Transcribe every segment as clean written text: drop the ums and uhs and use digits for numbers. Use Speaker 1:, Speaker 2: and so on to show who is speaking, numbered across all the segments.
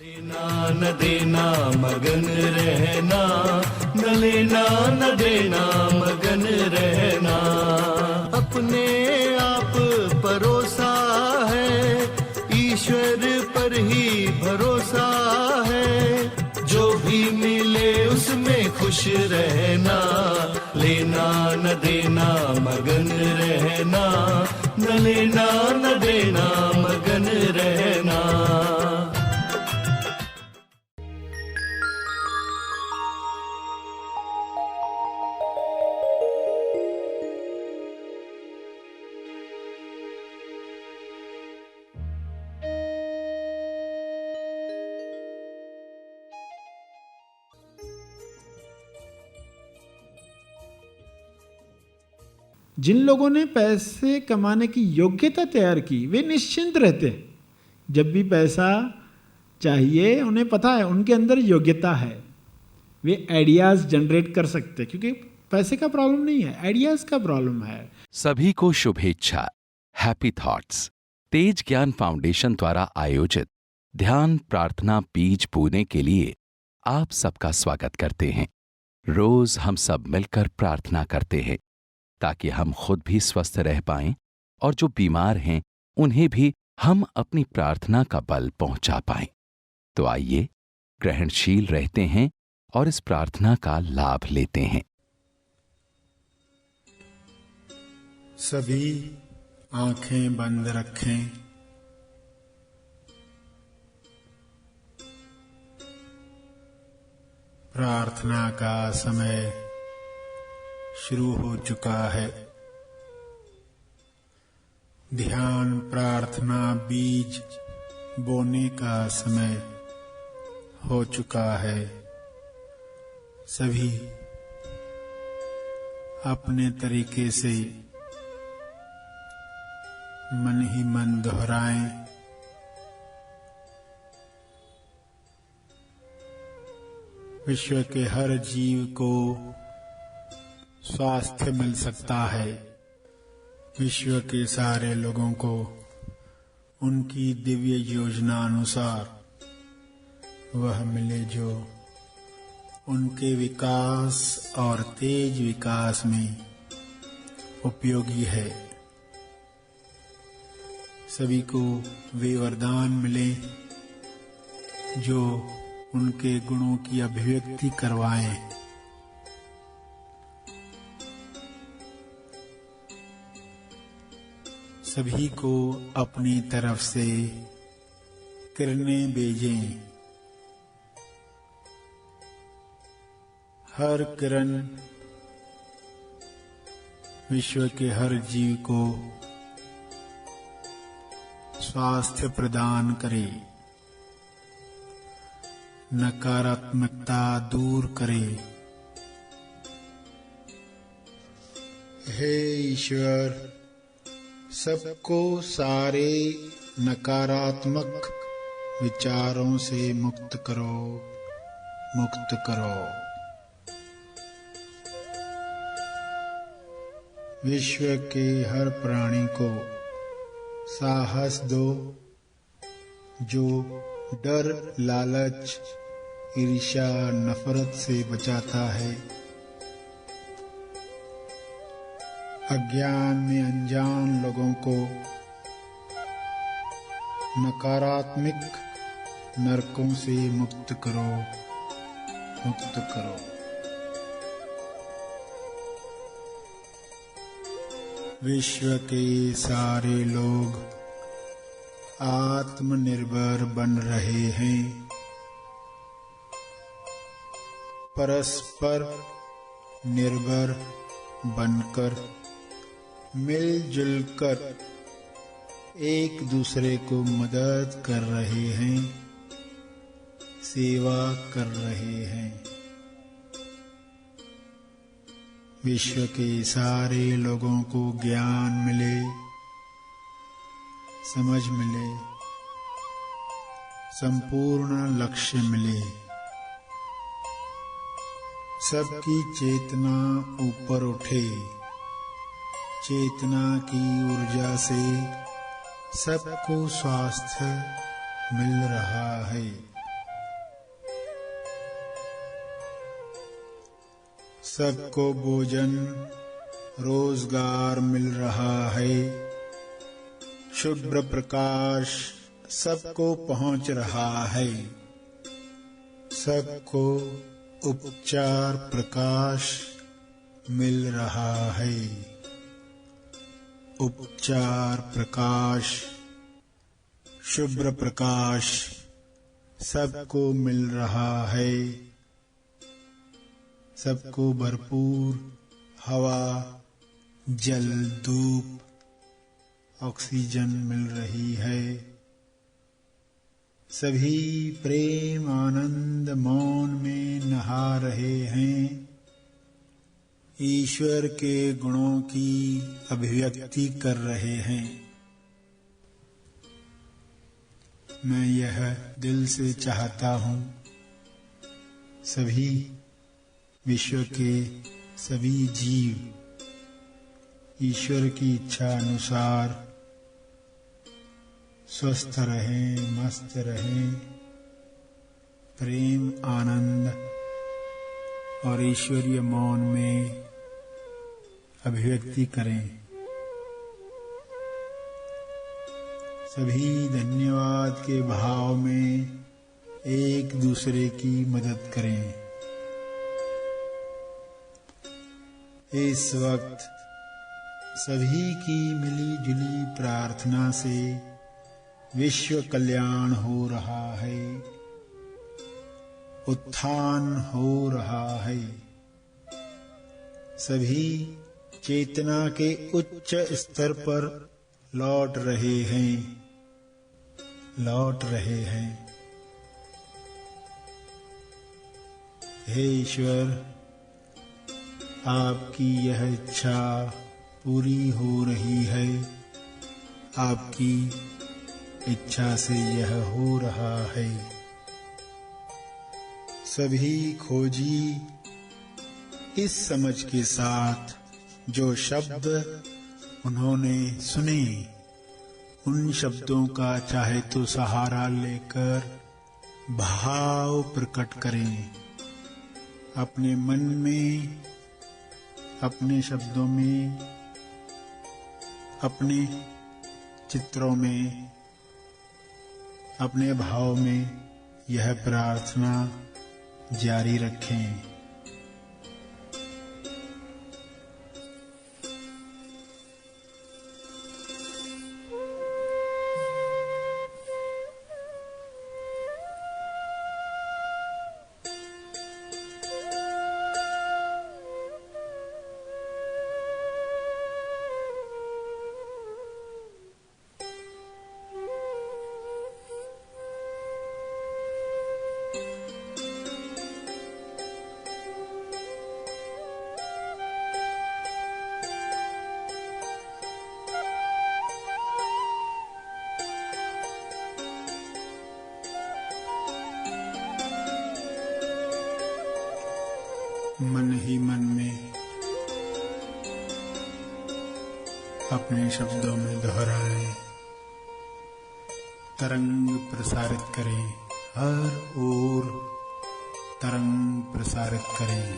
Speaker 1: लेना न देना मगन रहना, न लेना न देना मगन रहना। अपने आप परोसा है, ईश्वर पर ही भरोसा है। जो भी मिले उसमें खुश रहना, लेना न देना मगन रहना, न लेना न देना मगन रहना।
Speaker 2: जिन लोगों ने पैसे कमाने की योग्यता तैयार की वे निश्चिंत रहते हैं। जब भी पैसा चाहिए उन्हें पता है उनके अंदर योग्यता है, वे आइडियाज जनरेट कर सकते हैं, क्योंकि पैसे का प्रॉब्लम नहीं है, आइडियाज का प्रॉब्लम है।
Speaker 3: सभी को शुभेच्छा। हैप्पी थॉट्स तेज ज्ञान फाउंडेशन द्वारा आयोजित ध्यान प्रार्थना बीज बोने के लिए आप सबका स्वागत करते हैं। रोज हम सब मिलकर प्रार्थना करते हैं ताकि हम खुद भी स्वस्थ रह पाएं और जो बीमार हैं उन्हें भी हम अपनी प्रार्थना का बल पहुंचा पाएं। तो आइए ग्रहणशील रहते हैं और इस प्रार्थना का लाभ लेते हैं।
Speaker 4: सभी आंखें बंद रखें। प्रार्थना का समय शुरू हो चुका है। ध्यान प्रार्थना बीज बोने का समय हो चुका है। सभी अपने तरीके से मन ही मन दोहराएं, विश्व के हर जीव को स्वास्थ्य मिल सकता है। विश्व के सारे लोगों को उनकी दिव्य योजना अनुसार वह मिले जो उनके विकास और तेज विकास में उपयोगी है। सभी को वे वरदान मिले जो उनके गुणों की अभिव्यक्ति करवाएं। सभी को अपनी तरफ से किरणें भेजें। हर किरण विश्व के हर जीव को स्वास्थ्य प्रदान करे, नकारात्मकता दूर करे। हे ईश्वर, सबको सारे नकारात्मक विचारों से मुक्त करो, मुक्त करो। विश्व के हर प्राणी को साहस दो जो डर, लालच, ईर्ष्या, नफरत से बचाता है। अज्ञान में अनजान लोगों को नकारात्मक नरकों से मुक्त करो, मुक्त करो। विश्व के सारे लोग आत्मनिर्भर बन रहे हैं। परस्पर निर्भर बनकर मिलजुल कर एक दूसरे को मदद कर रहे हैं, सेवा कर रहे हैं। विश्व के सारे लोगों को ज्ञान मिले, समझ मिले, संपूर्ण लक्ष्य मिले। सबकी चेतना ऊपर उठे। चेतना की ऊर्जा से सबको स्वास्थ्य मिल रहा है। सबको भोजन रोजगार मिल रहा है, शुभ्र प्रकाश सबको पहुंच रहा है, सबको उपचार प्रकाश मिल रहा है, उपचार प्रकाश शुभ्र प्रकाश सबको मिल रहा है, सबको भरपूर हवा, जल, धूप, ऑक्सीजन मिल रही है, सभी प्रेम आनंद मौन में नहा रहे हैं, ईश्वर के गुणों की अभिव्यक्ति कर रहे हैं। मैं यह दिल से चाहता हूँ, सभी विश्व के सभी जीव ईश्वर की इच्छा अनुसार स्वस्थ रहें, मस्त रहें, प्रेम आनंद और ईश्वरीय मौन में अभिव्यक्ति करें। सभी धन्यवाद के भाव में एक दूसरे की मदद करें। इस वक्त सभी की मिली जुली प्रार्थना से विश्व कल्याण हो रहा है, उत्थान हो रहा है, सभी चेतना के उच्च स्तर पर लौट रहे हैं, लौट रहे हैं। हे ईश्वर, आपकी यह इच्छा पूरी हो रही है, आपकी इच्छा से यह हो रहा है। सभी खोजी इस समझ के साथ जो शब्द उन्होंने सुने, उन शब्दों का चाहे तो सहारा लेकर भाव प्रकट करें, अपने मन में, अपने शब्दों में, अपने चित्रों में, अपने भाव में यह प्रार्थना जारी रखें। मन ही मन में अपने शब्दों में दोहराएं, तरंग प्रसारित करें, हर ओर तरंग प्रसारित करें।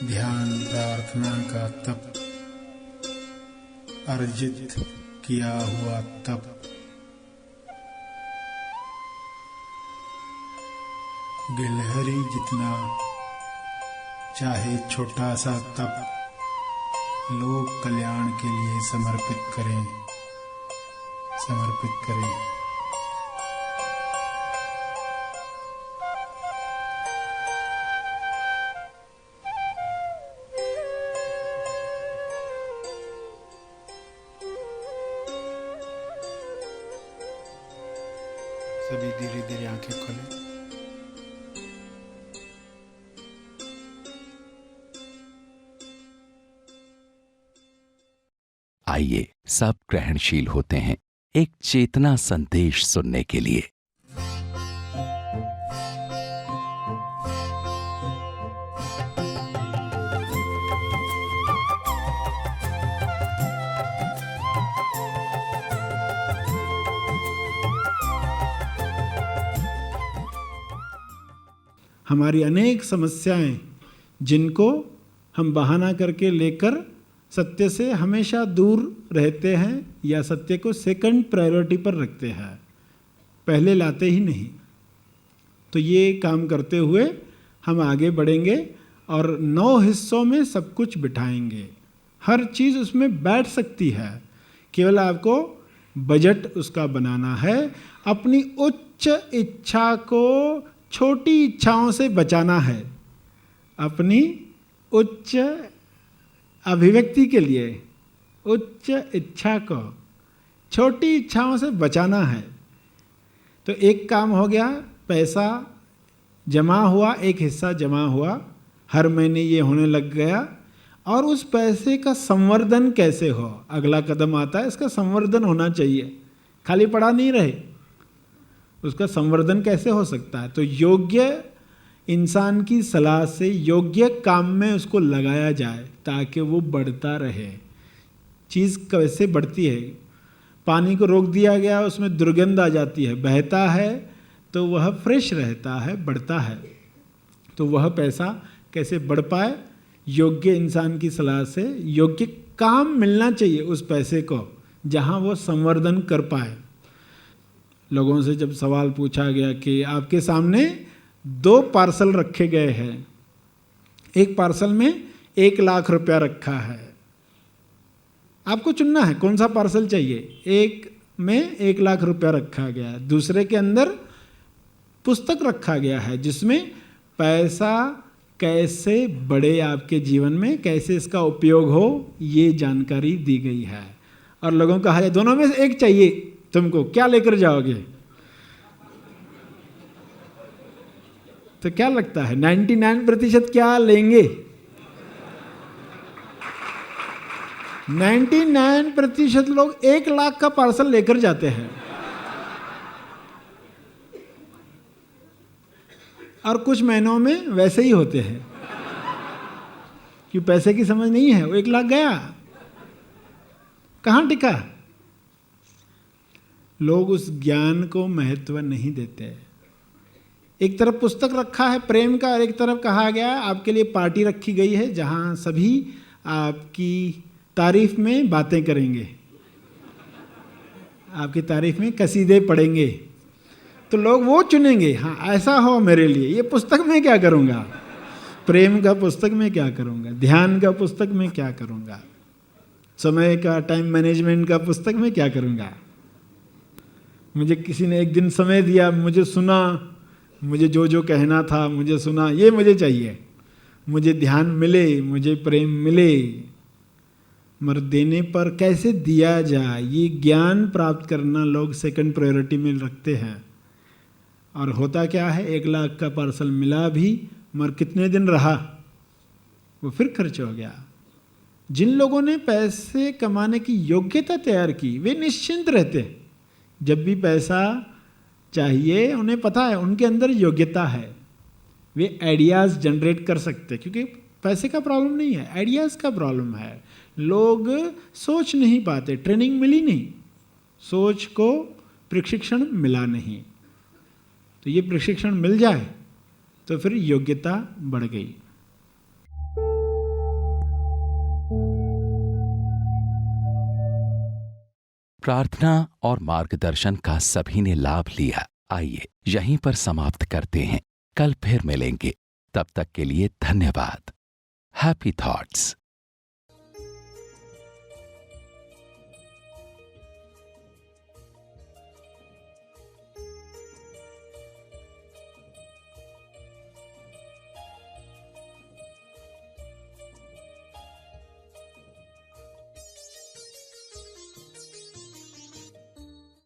Speaker 4: ध्यान प्रार्थना का तप, अर्जित किया हुआ तप, गिलहरी जितना चाहे छोटा सा तप लोक कल्याण के लिए समर्पित करें, समर्पित करें। सभी धीरे धीरे आंखें खोलें।
Speaker 3: आइए सब ग्रहणशील होते हैं एक चेतना संदेश सुनने के लिए।
Speaker 2: हमारी अनेक समस्याएं जिनको हम बहाना करके लेकर सत्य से हमेशा दूर रहते हैं या सत्य को सेकंड प्रायोरिटी पर रखते हैं, पहले लाते ही नहीं। तो ये काम करते हुए हम आगे बढ़ेंगे और 9 हिस्सों में सब कुछ बिठाएंगे। हर चीज़ उसमें बैठ सकती है, केवल आपको बजट उसका बनाना है। अपनी उच्च इच्छा को छोटी इच्छाओं से बचाना है। अपनी उच्च अभिव्यक्ति के लिए उच्च इच्छा को छोटी इच्छाओं से बचाना है। तो एक काम हो गया, पैसा जमा हुआ, एक हिस्सा जमा हुआ, हर महीने ये होने लग गया। और उस पैसे का संवर्धन कैसे हो, अगला कदम आता है, इसका संवर्धन होना चाहिए, खाली पड़ा नहीं रहे। उसका संवर्धन कैसे हो सकता है? तो योग्य इंसान की सलाह से योग्य काम में उसको लगाया जाए ताकि वो बढ़ता रहे। चीज़ कैसे बढ़ती है? पानी को रोक दिया गया, उसमें दुर्गंध आ जाती है, बहता है तो वह फ्रेश रहता है, बढ़ता है। तो वह पैसा कैसे बढ़ पाए? योग्य इंसान की सलाह से योग्य काम मिलना चाहिए उस पैसे को, जहाँ वो संवर्धन कर पाए। लोगों से जब सवाल पूछा गया कि आपके सामने 2 पार्सल रखे गए हैं, एक पार्सल में 1 लाख रुपया रखा है, आपको चुनना है कौन सा पार्सल चाहिए। एक में 1 लाख रुपया रखा गया है, दूसरे के अंदर पुस्तक रखा गया है जिसमें पैसा कैसे बढ़े आपके जीवन में, कैसे इसका उपयोग हो, ये जानकारी दी गई है। और लोगों को कहा है दोनों में से एक चाहिए तुमको, क्या लेकर जाओगे? तो क्या लगता है 99% क्या लेंगे? 99% लोग 1 लाख का पार्सल लेकर जाते हैं और कुछ महीनों में वैसे ही होते हैं कि पैसे की समझ नहीं है, वो 1 लाख गया, कहाँ टिका? लोग उस ज्ञान को महत्व नहीं देते। एक तरफ पुस्तक रखा है प्रेम का और एक तरफ कहा गया है आपके लिए पार्टी रखी गई है जहाँ सभी आपकी तारीफ में बातें करेंगे, आपकी तारीफ में कसीदे पढ़ेंगे। तो लोग वो चुनेंगे, हाँ ऐसा हो मेरे लिए, ये पुस्तक में क्या करूँगा, प्रेम का पुस्तक में क्या करूँगा, ध्यान का पुस्तक में क्या करूँगा, समय का टाइम मैनेजमेंट का पुस्तक में क्या करूँगा। मुझे किसी ने एक दिन समय दिया, मुझे सुना, मुझे जो जो कहना था मुझे सुना, ये मुझे चाहिए, मुझे ध्यान मिले, मुझे प्रेम मिले। मगर देने पर कैसे दिया जाए, ये ज्ञान प्राप्त करना लोग सेकंड प्रायोरिटी में रखते हैं। और होता क्या है, 1 लाख का पार्सल मिला भी मगर कितने दिन रहा, वो फिर खर्च हो गया। जिन लोगों ने पैसे कमाने की योग्यता तैयार की वे निश्चिंत रहते। जब भी पैसा चाहिए उन्हें पता है उनके अंदर योग्यता है, वे आइडियाज़ जनरेट कर सकते, क्योंकि पैसे का प्रॉब्लम नहीं है, आइडियाज़ का प्रॉब्लम है। लोग सोच नहीं पाते, ट्रेनिंग मिली नहीं, सोच को प्रशिक्षण मिला नहीं। तो ये प्रशिक्षण मिल जाए तो फिर योग्यता बढ़ गई।
Speaker 3: प्रार्थना और मार्गदर्शन का सभी ने लाभ लिया। आइए यहीं पर समाप्त करते हैं, कल फिर मिलेंगे। तब तक के लिए धन्यवाद। Happy thoughts.